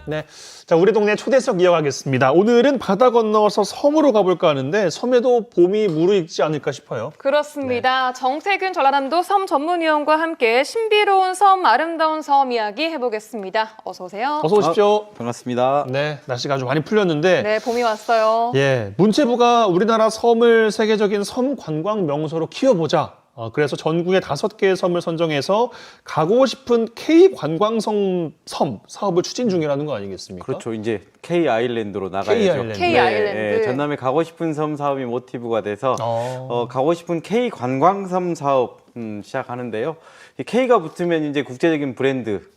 네, 자 우리 동네 초대석 이어가겠습니다. 오늘은 바다 건너서 섬으로 가볼까 하는데 섬에도 봄이 무르익지 않을까 싶어요. 그렇습니다. 정태균 전라남도 섬 전문위원과 함께 신비로운 섬, 아름다운 섬 이야기 해보겠습니다. 어서 오세요. 어서 오십시오. 반갑습니다. 네, 날씨가 아주 많이 풀렸는데 네, 봄이 왔어요. 예, 문체부가 우리나라 섬을 세계적인 섬 관광 명소로 키워보자. 그래서 전국의 5개의 섬을 선정해서 가고 싶은 K 관광성 섬 사업을 추진 중이라는 거 아니겠습니까? 그렇죠. 이제 K 아일랜드로 나가야죠. K 아일랜드. K 아일랜드. 전남에 가고 싶은 섬 사업이 모티브가 돼서 어. 가고 싶은 K 관광섬 사업 시작하는데요. 이 K가 붙으면 이제 국제적인 브랜드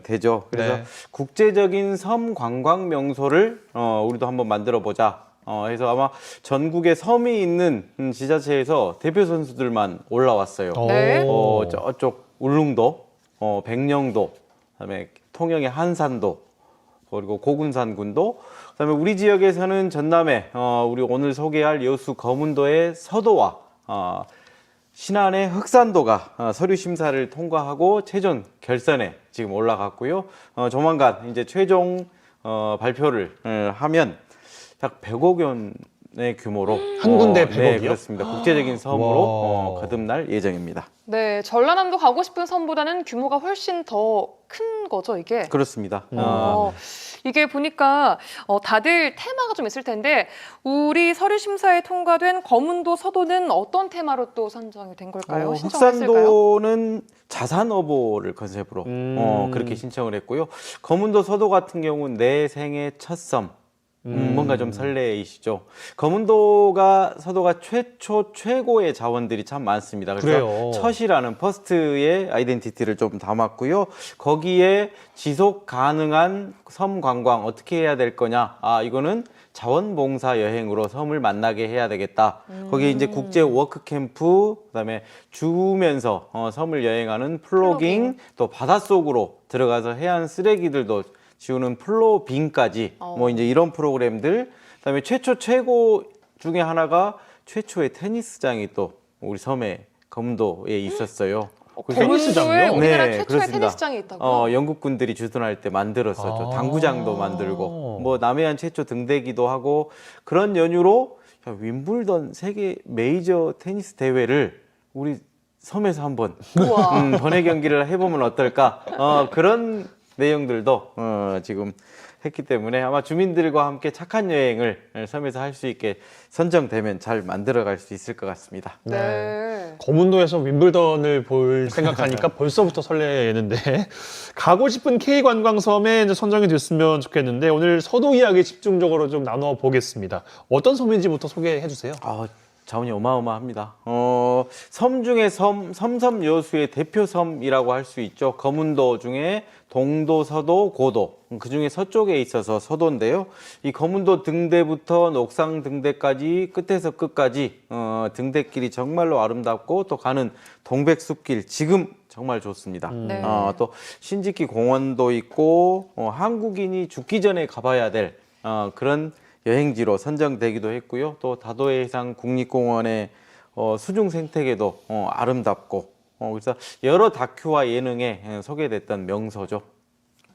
되죠. 그래서 네. 국제적인 섬 관광 명소를 우리도 한번 만들어 보자. 해서 아마 전국에 섬이 있는 지자체에서 대표 선수들만 올라왔어요. 네. 저쪽 울릉도, 백령도, 그다음에 통영의 한산도, 그리고 고군산군도, 그다음에 우리 지역에서는 전남에 우리 오늘 소개할 여수 거문도의 서도와 신안의 흑산도가 서류 심사를 통과하고 최종 결선에 지금 올라갔고요. 조만간 이제 최종 발표를 하면 약 100억 원의 규모로 한 군데 100억이요? 네, 그렇습니다. 국제적인 섬으로 와. 거듭날 예정입니다. 네, 전라남도 가고 싶은 섬보다는 규모가 훨씬 더 큰 거죠, 이게? 그렇습니다. 이게 보니까 다들 테마가 좀 있을 텐데 우리 서류 심사에 통과된 거문도 서도는 어떤 테마로 또 선정이 된 걸까요? 신청했을까요? 흑산도는 자산어보를 컨셉으로 그렇게 신청을 했고요. 거문도 서도 같은 경우는 내 생애 첫 섬. 뭔가 좀 설레이시죠. 거문도가 서도가 최고의 자원들이 참 많습니다. 그래서 그래요. 첫이라는 퍼스트의 아이덴티티를 좀 담았고요. 거기에 지속 가능한 섬 관광 어떻게 해야 될 거냐? 이거는 자원봉사 여행으로 섬을 만나게 해야 되겠다. 거기에 이제 국제 워크 캠프, 그다음에 주면서 섬을 여행하는 플로깅, 또 바닷속으로 들어가서 해안 쓰레기들도 지우는 플로빙까지 뭐 이제 이런 프로그램들, 그다음에 최고 중에 하나가 최초의 테니스장이 또 우리 섬에 거문도에 있었어요. 거문도에 우리나라 최초의 그렇습니다. 테니스장이 있다고요? 영국 군들이 주둔할 때 만들었었죠. 당구장도 만들고 뭐 남해안 최초 등대기도 하고 그런 연유로 윈블던 세계 메이저 테니스 대회를 우리 섬에서 한번 번외 경기를 해보면 어떨까? 그런 내용들도 지금 했기 때문에 아마 주민들과 함께 착한 여행을 섬에서 할 수 있게 선정되면 잘 만들어갈 수 있을 것 같습니다. 네. 거문도에서 윈블던을 볼 생각하니까 벌써부터 설레는데 가고 싶은 K 관광섬에 이제 선정이 됐으면 좋겠는데 오늘 서도 이야기 집중적으로 좀 나눠 보겠습니다. 어떤 섬인지부터 소개해 주세요. 자원이 어마어마합니다. 섬 중에 섬 여수의 대표 섬이라고 할 수 있죠. 거문도 중에 동도, 서도, 고도. 그 중에 서쪽에 있어서 서도인데요. 이 거문도 등대부터 녹상 등대까지 끝에서 끝까지 등대길이 정말로 아름답고 또 가는 동백숲길 지금 정말 좋습니다. 네. 또 신지키 공원도 있고 한국인이 죽기 전에 가봐야 될 그런 여행지로 선정되기도 했고요. 또 다도해 해상 국립공원의 수중 생태계도 아름답고 그래서 여러 다큐와 예능에 소개됐던 명소죠.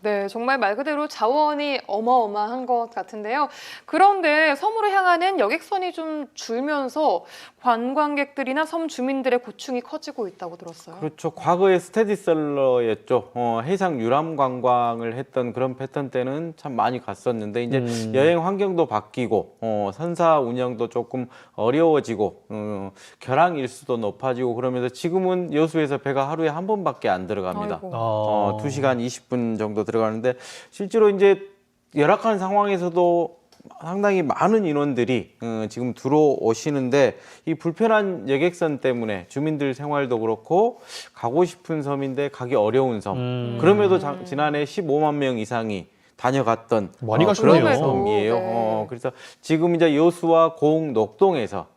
네, 정말 말 그대로 자원이 어마어마한 것 같은데요. 그런데 섬으로 향하는 여객선이 좀 줄면서 관광객들이나 섬 주민들의 고충이 커지고 있다고 들었어요. 그렇죠. 과거에 스테디셀러였죠. 해상 유람 관광을 했던 그런 패턴 때는 참 많이 갔었는데 이제 여행 환경도 바뀌고 선사 운영도 조금 어려워지고 결항 일수도 높아지고 그러면서 지금은 여수에서 배가 하루에 한 번밖에 안 들어갑니다. 2시간 20분 정도 들어가는데 실제로 이제 열악한 상황에서도 상당히 많은 인원들이 지금 들어오시는데 이 불편한 여객선 때문에 주민들 생활도 그렇고 가고 싶은 섬인데 가기 어려운 섬. 그럼에도 지난해 15만 명 이상이 다녀갔던 많이 그런 가셨네요. 섬이에요. 네. 그래서 지금 이제 여수와 고흥, 녹동에서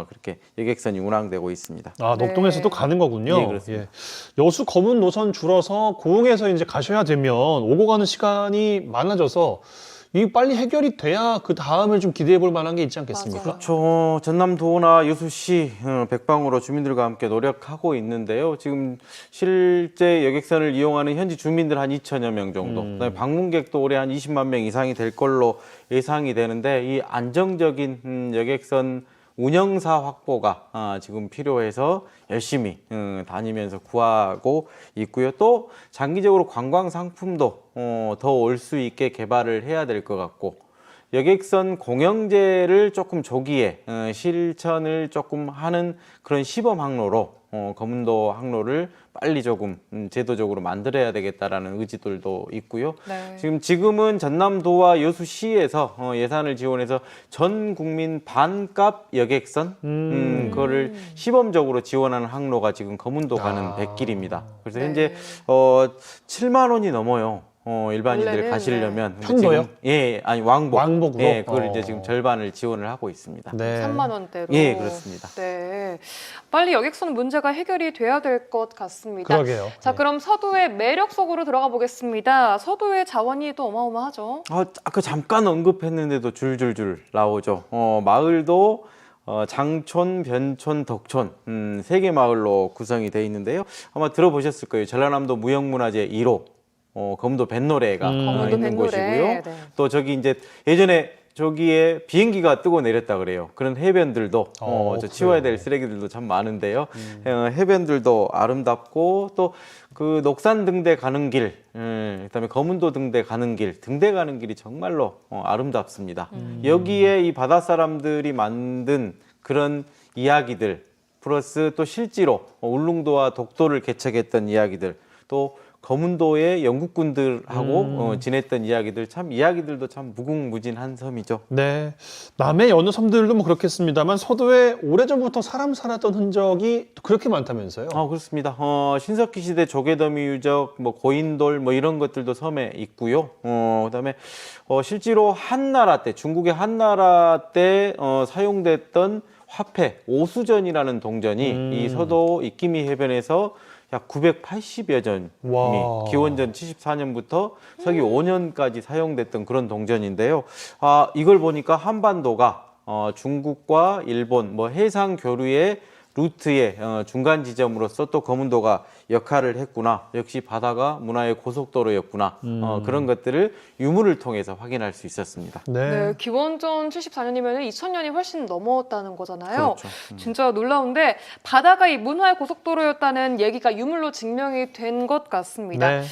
그렇게 여객선이 운항되고 있습니다. 녹동에서도 네. 가는 거군요. 예, 그렇습니다. 여수 거문 노선 줄어서 고흥에서 이제 가셔야 되면 오고 가는 시간이 많아져서 이게 빨리 해결이 돼야 그 다음을 좀 기대해 볼 만한 게 있지 않겠습니까? 맞아요. 그렇죠. 전남도나 여수시 백방으로 주민들과 함께 노력하고 있는데요. 지금 실제 여객선을 이용하는 현지 주민들 한 2천여 명 정도, 그다음에 방문객도 올해 한 20만 명 이상이 될 걸로 예상이 되는데 이 안정적인 여객선 운영사 확보가 지금 필요해서 열심히 다니면서 구하고 있고요. 또 장기적으로 관광 상품도 더 올 수 있게 개발을 해야 될 것 같고 여객선 공영제를 조금 조기에 실천을 조금 하는 그런 시범 항로로 거문도 항로를 빨리 조금 제도적으로 만들어야 되겠다라는 의지들도 있고요. 네. 지금은 전남도와 여수시에서 예산을 지원해서 전 국민 반값 여객선 그거를 시범적으로 지원하는 항로가 지금 거문도 가는 백길입니다. 그래서 네. 현재 7만 원이 넘어요. 일반인들 원래는, 가시려면 근데 편도요? 지금, 예, 아니 왕복. 왕복으로? 예, 그걸 이제 지금 절반을 지원을 하고 있습니다. 네. 3만 원대로. 예, 그렇습니다. 네. 빨리 여객선 문제가 해결이 돼야 될 것 같습니다. 그러게요. 자, 네. 그럼 서도의 매력 속으로 들어가 보겠습니다. 서도의 자원이 또 어마어마하죠. 아까 잠깐 언급했는데도 줄줄줄 나오죠. 마을도 장촌, 변촌, 덕촌 3개 마을로 구성이 되어 있는데요. 아마 들어보셨을 거예요. 전라남도 무형문화재 1호 거문도 뱃노래가 거문도 있는 뱃노래. 곳이고요. 네. 또 저기 이제 예전에 저기에 비행기가 뜨고 내렸다 그래요. 그런 해변들도 저 치워야 될 쓰레기들도 참 많은데요. 해변들도 아름답고 또 그 녹산 등대 가는 길, 그다음에 거문도 등대 가는 길, 등대 가는 길이 정말로 아름답습니다. 여기에 이 바다 사람들이 만든 그런 이야기들 플러스 또 실제로 울릉도와 독도를 개척했던 이야기들 또 거문도의 영국군들하고 지냈던 이야기들 참 이야기들도 참 무궁무진한 섬이죠. 네. 남해 어느 섬들도 뭐 그렇겠습니다만 서도에 오래전부터 사람 살았던 흔적이 그렇게 많다면서요? 그렇습니다. 신석기 시대 조개더미 유적, 뭐 고인돌 뭐 이런 것들도 섬에 있고요. 그다음에 실제로 한나라 때 중국의 한나라 때 사용됐던 화폐 오수전이라는 동전이 이 서도 이끼미 해변에서 약 980여 전이 와. 기원전 74년부터 서기 5년까지 사용됐던 그런 동전인데요. 이걸 보니까 한반도가 중국과 일본 뭐 해상 교류의 루트의 중간 지점으로서 또 거문도가 역할을 했구나. 역시 바다가 문화의 고속도로였구나. 그런 것들을 유물을 통해서 확인할 수 있었습니다. 네. 네, 기원전 74년이면 2000년이 훨씬 넘었다는 거잖아요. 그렇죠. 진짜 놀라운데 바다가 이 문화의 고속도로였다는 얘기가 유물로 증명이 된 것 같습니다. 네.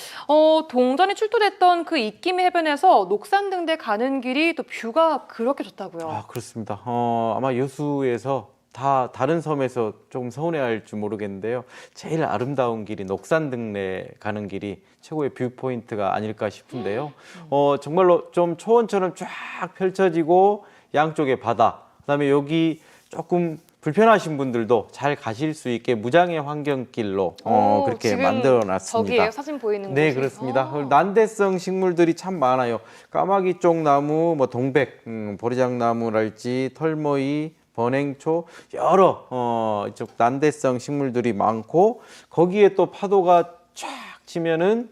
동전이 출토됐던 그 입김 해변에서 녹산등대 가는 길이 또 뷰가 그렇게 좋다고요. 그렇습니다. 아마 여수에서 다 다른 섬에서 조금 서운해할지 모르겠는데요. 제일 아름다운 길이 녹산등대 가는 길이 최고의 뷰 포인트가 아닐까 싶은데요. 정말로 좀 초원처럼 쫙 펼쳐지고 양쪽에 바다. 그다음에 여기 조금 불편하신 분들도 잘 가실 수 있게 무장애 환경길로 그렇게 지금 만들어놨습니다. 저기에요, 사진 보이는 네, 곳이. 그렇습니다. 난대성 식물들이 참 많아요. 까마귀 쪽나무, 뭐 동백, 보리장나무랄지 털모이, 번행초 여러 이쪽 난대성 식물들이 많고 거기에 또 파도가 쫙 치면은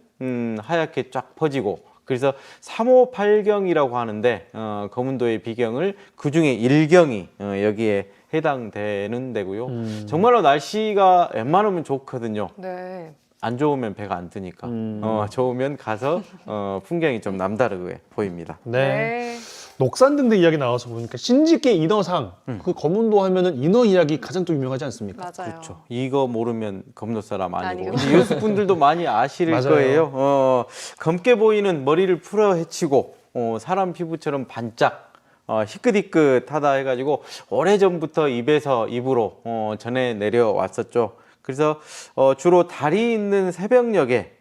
하얗게 쫙 퍼지고 그래서 3호 8경이라고 하는데 거문도의 비경을 그중에 1경이 여기에 해당되는 데고요. 정말로 날씨가 웬만하면 좋거든요. 네. 안 좋으면 배가 안 뜨니까 좋으면 가서 풍경이 좀 남다르게 보입니다. 네. 녹산등대 이야기 나와서 보니까 신집계 인어상 그 거문도 하면은 인어 이야기 가장 또 유명하지 않습니까? 맞아요. 그렇죠. 이거 모르면 거문도 사람 아니고 아니고. 이제 여수 분들도 많이 아실 맞아요. 거예요. 검게 보이는 머리를 풀어 헤치고 사람 피부처럼 반짝 희끗희끗하다 해가지고 오래전부터 입에서 입으로 전해 내려왔었죠. 그래서 주로 달이 있는 새벽녘에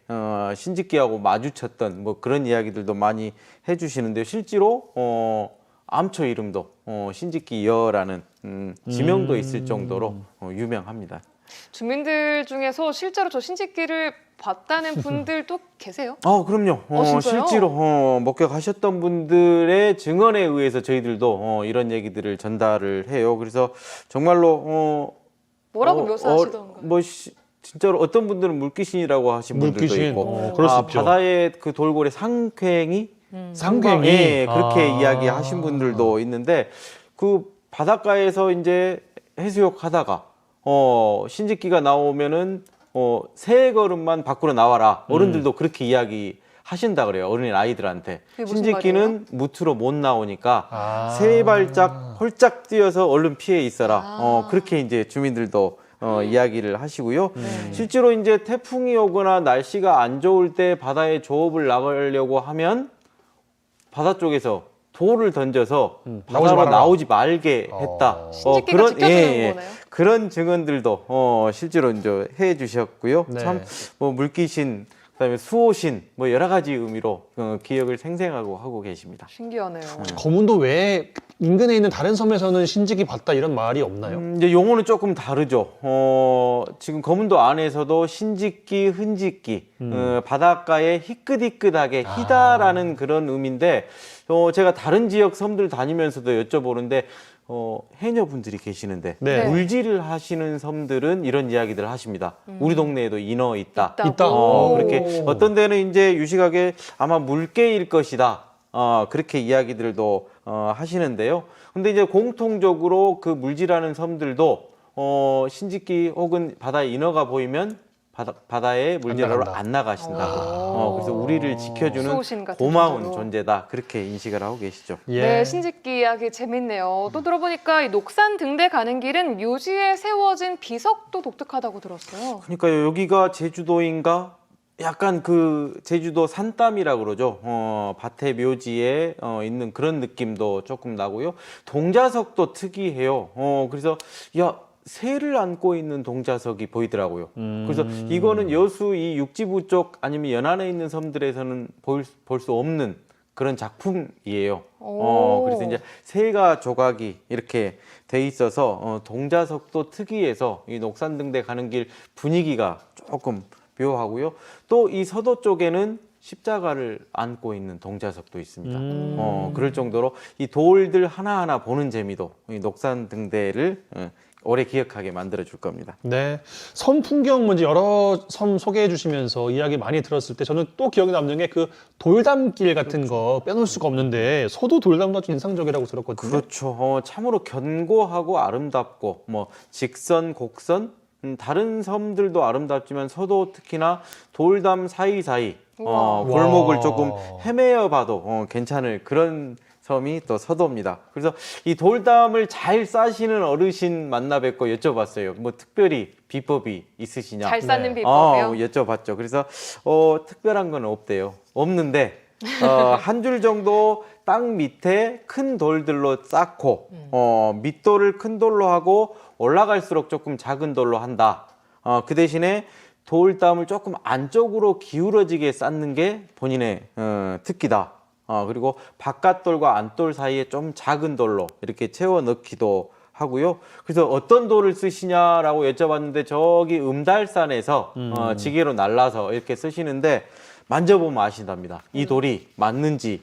신집기하고 마주쳤던 뭐 그런 이야기들도 많이 해주시는데요. 실제로 암초 이름도 신집기여라는 지명도 있을 정도로 유명합니다. 주민들 중에서 실제로 저 신집기를 봤다는 분들도 계세요? 그럼요. 진짜요? 실제로 목격하셨던 분들의 증언에 의해서 저희들도 이런 얘기들을 전달을 해요. 그래서 정말로 뭐라고 묘사하시던가? 진짜로 어떤 분들은 물귀신이라고 하신 분들도 물귀신. 있고 그럴 수 있죠. 바다의 그 돌고래 상쾌행이 상갱이. 예, 그렇게 아. 이야기하신 분들도 있는데 그 바닷가에서 이제 해수욕 하다가 신짓기가 나오면은 세 걸음만 밖으로 나와라. 어른들도 그렇게 이야기하신다 그래요. 어린 아이들한테. 그게 무슨 신짓기는 무트로 못 나오니까 아. 세 발짝 홀짝 뛰어서 얼른 피해 있어라. 아. 그렇게 이제 주민들도 이야기를 하시고요. 네. 실제로 이제 태풍이 오거나 날씨가 안 좋을 때 바다에 조업을 나가려고 하면 바다 쪽에서 돌을 던져서 나오지 바다로 말아라. 나오지 말게 했다. 신짓기가 지켜주는 거네요. 그런 증언들도 실제로 이제 해 주셨고요. 네. 참 뭐 물귀신, 그다음에 수호신 뭐 여러 가지 의미로 기억을 생생하고 하고 계십니다. 신기하네요. 거문도 외에 인근에 있는 다른 섬에서는 신지기 봤다 이런 말이 없나요? 이제 용어는 조금 다르죠. 지금 거문도 안에서도 신짓기, 흔짓기, 바닷가에 희끗희끗하게 희다라는 그런 의미인데, 제가 다른 지역 섬들 다니면서도 여쭤보는데, 해녀분들이 계시는데, 네. 물질을 하시는 섬들은 이런 이야기들을 하십니다. 우리 동네에도 인어 있다. 있다고. 있다. 그렇게 어떤 데는 이제 유식하게 아마 물개일 것이다. 그렇게 이야기들도 하시는데요. 근데 이제 공통적으로 그 물질하는 섬들도 신짓기 혹은 바다에 인어가 보이면 바다에 물질하러 나간다. 안 나가신다고. 오. 그래서 우리를 지켜주는 수호신 같은 고마운 존재로. 존재다. 그렇게 인식을 하고 계시죠. 예. 네, 신짓기 이야기 재밌네요. 또 들어보니까 이 녹산 등대 가는 길은 묘지에 세워진 비석도 독특하다고 들었어요. 그러니까요, 여기가 제주도인가? 약간 그 제주도 산땀이라고 그러죠. 밭의 묘지에 있는 그런 느낌도 조금 나고요. 동자석도 특이해요. 그래서 야, 새를 안고 있는 동자석이 보이더라고요. 그래서 이거는 여수 이 육지부 쪽 아니면 연안에 있는 섬들에서는 볼 수 없는 그런 작품이에요. 오. 그래서 이제 새가 조각이 이렇게 돼 있어서 동자석도 특이해서 이 녹산등대 가는 길 분위기가 조금 묘하고요. 또 이 서도 쪽에는 십자가를 안고 있는 동자석도 있습니다. 그럴 정도로 이 돌들 하나하나 보는 재미도 이 녹산등대를 오래 기억하게 만들어 줄 겁니다. 네. 섬 풍경 먼저 여러 섬 소개해 주시면서 이야기 많이 들었을 때 저는 또 기억에 남는 게 그 돌담길 같은 거 빼놓을 수가 없는데 소도 돌담도 아주 인상적이라고 들었거든요. 그렇죠. 참으로 견고하고 아름답고 뭐 직선, 곡선 다른 섬들도 아름답지만 서도 특히나 돌담 사이사이 우와. 골목을 와. 조금 헤매어 봐도 괜찮을 그런 섬이 또 서도입니다. 그래서 이 돌담을 잘 싸시는 어르신 만나 뵙고 여쭤봤어요. 뭐 특별히 비법이 있으시냐? 잘 쌓는 네. 비법이요. 여쭤봤죠. 그래서 특별한 건 없대요. 없는데 한 줄 정도 땅 밑에 큰 돌들로 쌓고 밑돌을 큰 돌로 하고 올라갈수록 조금 작은 돌로 한다. 그 대신에 돌담을 조금 안쪽으로 기울어지게 쌓는 게 본인의 특기다. 그리고 바깥돌과 안돌 사이에 좀 작은 돌로 이렇게 채워 넣기도 하고요. 그래서 어떤 돌을 쓰시냐라고 여쭤봤는데 저기 음달산에서 지게로 날라서 이렇게 쓰시는데 만져보면 아신답니다. 이 돌이 맞는지.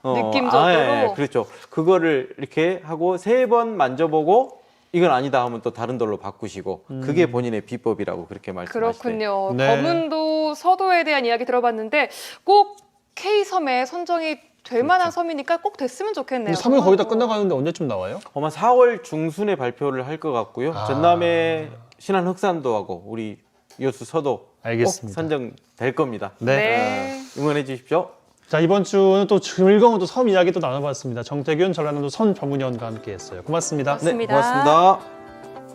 느낌적으로? 예, 그렇죠. 그거를 이렇게 하고 3번 만져보고 이건 아니다 하면 또 다른 돌로 바꾸시고 그게 본인의 비법이라고 그렇게 말씀하시대요. 그렇군요. 네. 거문도 서도에 대한 이야기 들어봤는데 꼭 K섬에 선정이 될 만한 섬이니까 꼭 됐으면 좋겠네요. 3월 거의 다 끝나가는데 언제쯤 나와요? 아마 4월 중순에 발표를 할 것 같고요. 전남에 신안 흑산도 하고 우리 여수 서도 알겠습니다. 꼭 선정될 겁니다. 네. 응원해 주십시오. 자, 이번 주는 또 즐거운 또 섬 이야기 또 나눠봤습니다. 정태균 전라남도 섬 전문위원과 함께했어요. 고맙습니다. 고맙습니다. 네, 고맙습니다.